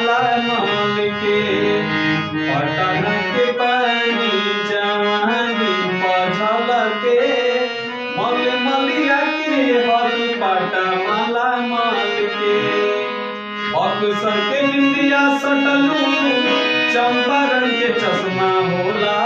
माला माल के पटन के पानी जवानी पझल के मल मलिया के हल पाटा माला माल के बक्सर के बिंदिया सटलू चंपारण के चश्मा होला